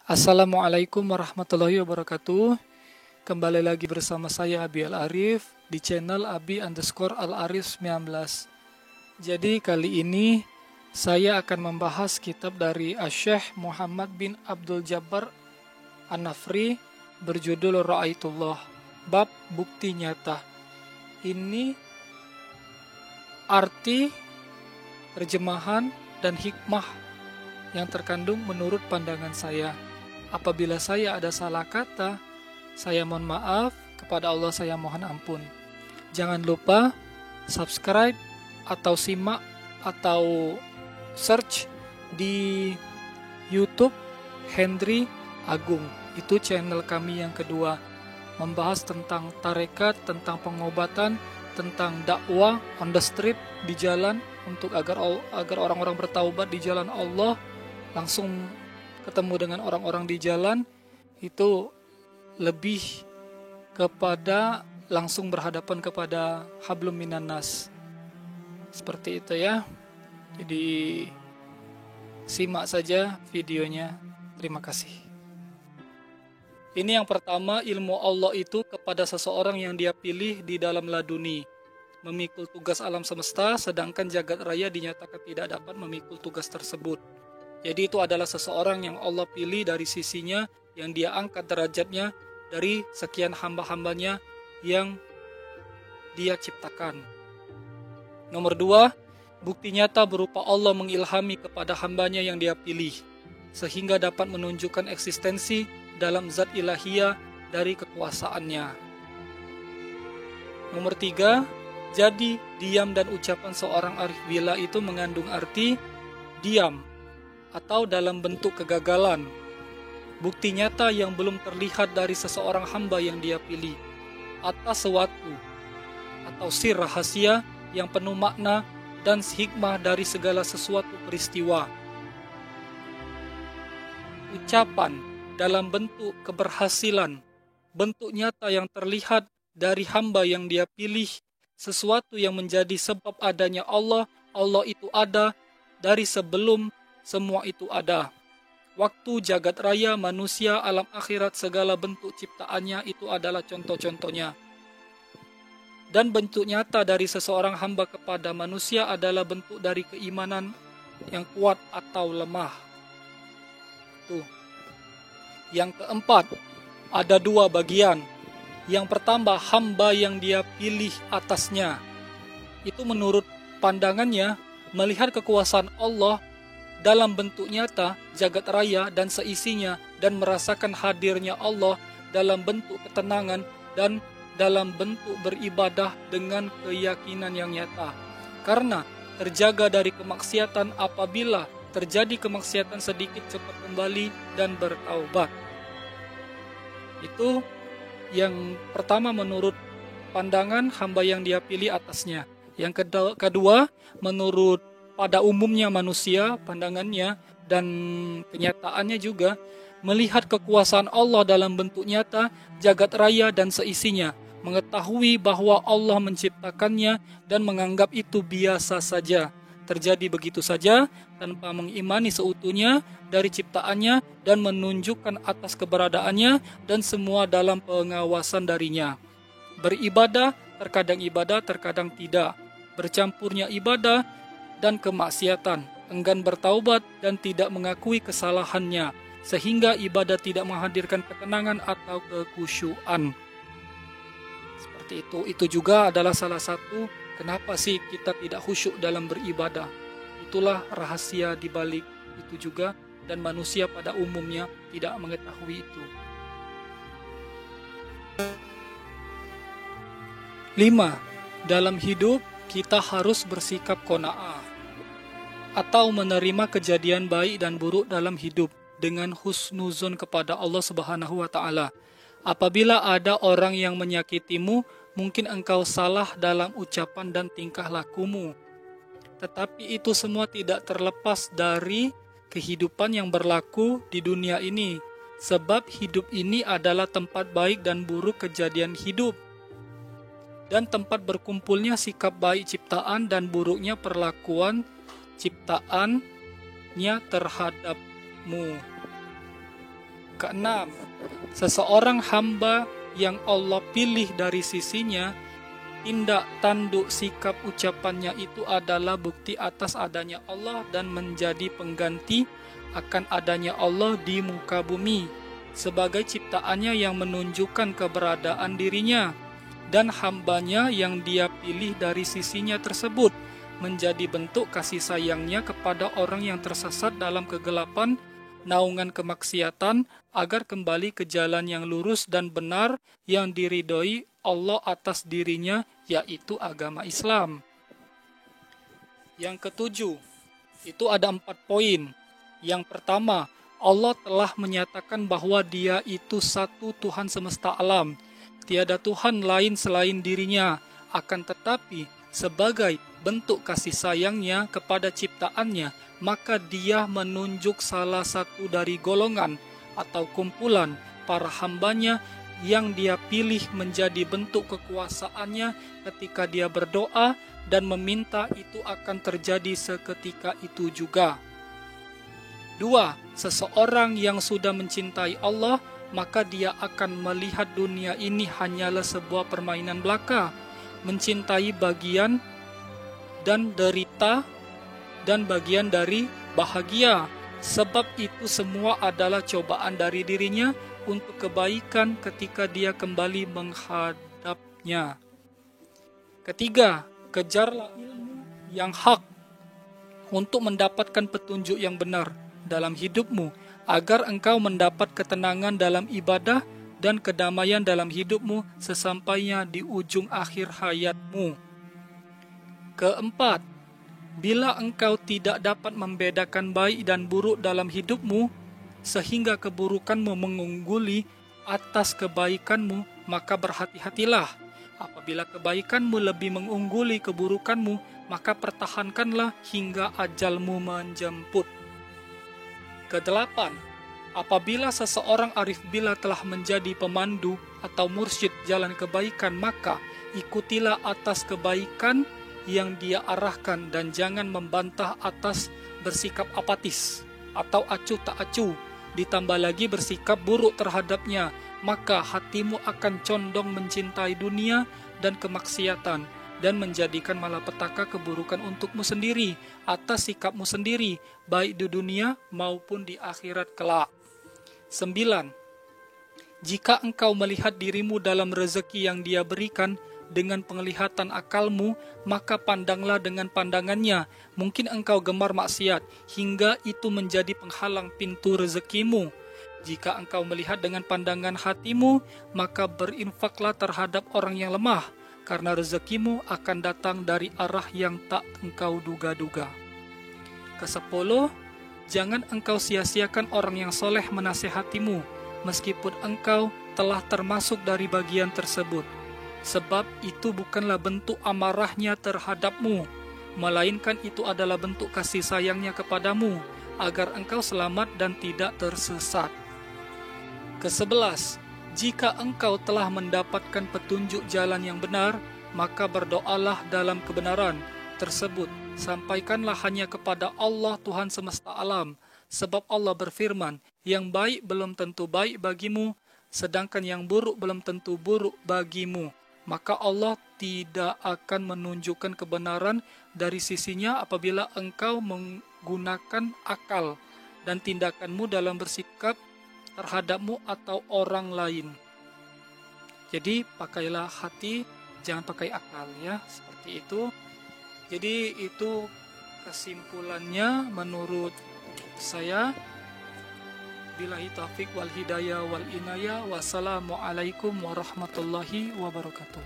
Assalamualaikum warahmatullahi wabarakatuh. Kembali lagi bersama saya Abi Al-Arif di channel Abi_Al-Arif 19. Jadi kali ini saya akan membahas kitab dari Asy-Syaikh Muhammad bin Abdul Jabbar An-Nafri berjudul Ra'aitullah, bab bukti nyata. Ini arti, terjemahan, dan hikmah yang terkandung menurut pandangan saya. Apabila saya ada salah kata, saya mohon maaf, kepada Allah saya mohon ampun. Jangan lupa subscribe atau simak atau search di YouTube Hendri Agung. Itu channel kami yang kedua, membahas tentang tarekat, tentang pengobatan, tentang dakwah on the street, di jalan, untuk agar orang-orang bertaubat di jalan Allah, langsung ketemu dengan orang-orang di jalan, itu lebih kepada langsung berhadapan kepada hablum minan nas. Seperti itu ya. Jadi simak saja videonya. Terima kasih. Ini yang pertama, ilmu Allah itu kepada seseorang yang dia pilih di dalam laduni, memikul tugas alam semesta, sedangkan jagat raya dinyatakan tidak dapat memikul tugas tersebut. Jadi itu adalah seseorang yang Allah pilih dari sisinya, yang dia angkat derajatnya dari sekian hamba-hambanya yang dia ciptakan. Nomor 2, bukti nyata berupa Allah mengilhami kepada hambanya yang dia pilih, sehingga dapat menunjukkan eksistensi dalam zat ilahiyah dari kekuasaannya. Nomor 3, jadi diam dan ucapan seorang arif billah itu mengandung arti diam atau dalam bentuk kegagalan, bukti nyata yang belum terlihat dari seseorang hamba yang dia pilih atas sesuatu atau sir rahasia yang penuh makna dan hikmah dari segala sesuatu peristiwa. Ucapan dalam bentuk keberhasilan, bentuk nyata yang terlihat dari hamba yang dia pilih, sesuatu yang menjadi sebab adanya Allah. Allah itu ada dari sebelum semua itu ada. Waktu, jagat raya, manusia, alam akhirat, segala bentuk ciptaannya itu adalah contoh-contohnya. Dan bentuk nyata dari seseorang hamba kepada manusia adalah bentuk dari keimanan yang kuat atau lemah. Tuh. Yang keempat, ada dua bagian. Yang pertama, hamba yang dia pilih atasnya. Itu menurut pandangannya melihat kekuasaan Allah dalam bentuk nyata, jagat raya dan seisinya, dan merasakan hadirnya Allah dalam bentuk ketenangan dan dalam bentuk beribadah dengan keyakinan yang nyata. Karena terjaga dari kemaksiatan, apabila terjadi kemaksiatan sedikit cepat kembali dan bertaubat. Itu yang pertama menurut pandangan hamba yang dia pilih atasnya. Yang kedua, menurut pada umumnya manusia, pandangannya dan kenyataannya juga, melihat kekuasaan Allah dalam bentuk nyata, jagat raya dan seisinya, mengetahui bahwa Allah menciptakannya dan menganggap itu biasa saja, terjadi begitu saja tanpa mengimani seutuhnya dari ciptaannya dan menunjukkan atas keberadaannya dan semua dalam pengawasan darinya. Beribadah, terkadang tidak, bercampurnya ibadah dan kemaksiatan, enggan bertaubat dan tidak mengakui kesalahannya, sehingga ibadah tidak menghadirkan ketenangan atau kekhusyuan. Seperti itu. Itu juga adalah salah satu kenapa sih kita tidak khusyuk dalam beribadah. Itulah rahasia di balik itu juga, dan manusia pada umumnya tidak mengetahui itu. 5. Dalam hidup kita harus bersikap qanaah atau menerima kejadian baik dan buruk dalam hidup dengan husnuzon kepada Allah Subhanahu wa taala. Apabila ada orang yang menyakitimu, mungkin engkau salah dalam ucapan dan tingkah lakumu. Tetapi itu semua tidak terlepas dari kehidupan yang berlaku di dunia ini, sebab hidup ini adalah tempat baik dan buruk kejadian hidup, dan tempat berkumpulnya sikap baik ciptaan dan buruknya perlakuan ciptaannya terhadapmu. Keenam, seseorang hamba yang Allah pilih dari sisinya, tindak tanduk sikap ucapannya itu adalah bukti atas adanya Allah dan menjadi pengganti akan adanya Allah di muka bumi sebagai ciptaannya yang menunjukkan keberadaan dirinya, dan hambanya yang dia pilih dari sisinya tersebut menjadi bentuk kasih sayangnya kepada orang yang tersesat dalam kegelapan naungan kemaksiatan agar kembali ke jalan yang lurus dan benar yang diridhoi Allah atas dirinya, yaitu agama Islam. Yang ketujuh, itu ada 4 poin. Yang pertama, Allah telah menyatakan bahwa Dia itu satu Tuhan semesta alam. Tiada Tuhan lain selain dirinya. Akan tetapi, sebagai bentuk kasih sayangnya kepada ciptaannya, maka Dia menunjuk salah satu dari golongan atau kumpulan para hambanya yang Dia pilih menjadi bentuk kekuasaannya ketika Dia berdoa dan meminta itu akan terjadi seketika itu juga. 2. Seseorang yang sudah mencintai Allah, maka dia akan melihat dunia ini hanyalah sebuah permainan belaka, mencintai bagian dan derita dan bagian dari bahagia, sebab itu semua adalah cobaan dari dirinya untuk kebaikan ketika dia kembali menghadapnya. Ketiga, kejarlah ilmu yang hak untuk mendapatkan petunjuk yang benar dalam hidupmu, agar engkau mendapat ketenangan dalam ibadah dan kedamaian dalam hidupmu sesampainya di ujung akhir hayatmu. Keempat, bila engkau tidak dapat membedakan baik dan buruk dalam hidupmu, sehingga keburukanmu mengungguli atas kebaikanmu, maka berhati-hatilah. Apabila kebaikanmu lebih mengungguli keburukanmu, maka pertahankanlah hingga ajalmu menjemput. Kedelapan, apabila seseorang arif billah telah menjadi pemandu atau mursyid jalan kebaikan, maka ikutilah atas kebaikan yang dia arahkan dan jangan membantah atas bersikap apatis atau acuh tak acuh, ditambah lagi bersikap buruk terhadapnya, maka hatimu akan condong mencintai dunia dan kemaksiatan dan menjadikan malapetaka keburukan untukmu sendiri atas sikapmu sendiri, baik di dunia maupun di akhirat kelak. 9. Jika engkau melihat dirimu dalam rezeki yang Dia berikan dengan penglihatan akalmu, maka pandanglah dengan pandangannya. Mungkin engkau gemar maksiat hingga itu menjadi penghalang pintu rezekimu. Jika engkau melihat dengan pandangan hatimu, maka berinfaklah terhadap orang yang lemah, karena rezekimu akan datang dari arah yang tak engkau duga-duga. Ke-10, jangan engkau sia-siakan orang yang soleh menasihatimu, meskipun engkau telah termasuk dari bagian tersebut. Sebab itu bukanlah bentuk amarahnya terhadapmu, melainkan itu adalah bentuk kasih sayangnya kepadamu, agar engkau selamat dan tidak tersesat. Ke-11, jika engkau telah mendapatkan petunjuk jalan yang benar, maka berdoalah dalam kebenaran tersebut. Sampaikanlah hanya kepada Allah Tuhan semesta alam, sebab Allah berfirman, yang baik belum tentu baik bagimu, sedangkan yang buruk belum tentu buruk bagimu. Maka Allah tidak akan menunjukkan kebenaran dari sisinya apabila engkau menggunakan akal dan tindakanmu dalam bersikap terhadapmu atau orang lain. Jadi pakailah hati, jangan pakai akal ya, seperti itu. Jadi itu kesimpulannya menurut saya. Billahi taufiq wal hidayah wal inayah. Wassalamualaikum warahmatullahi wabarakatuh.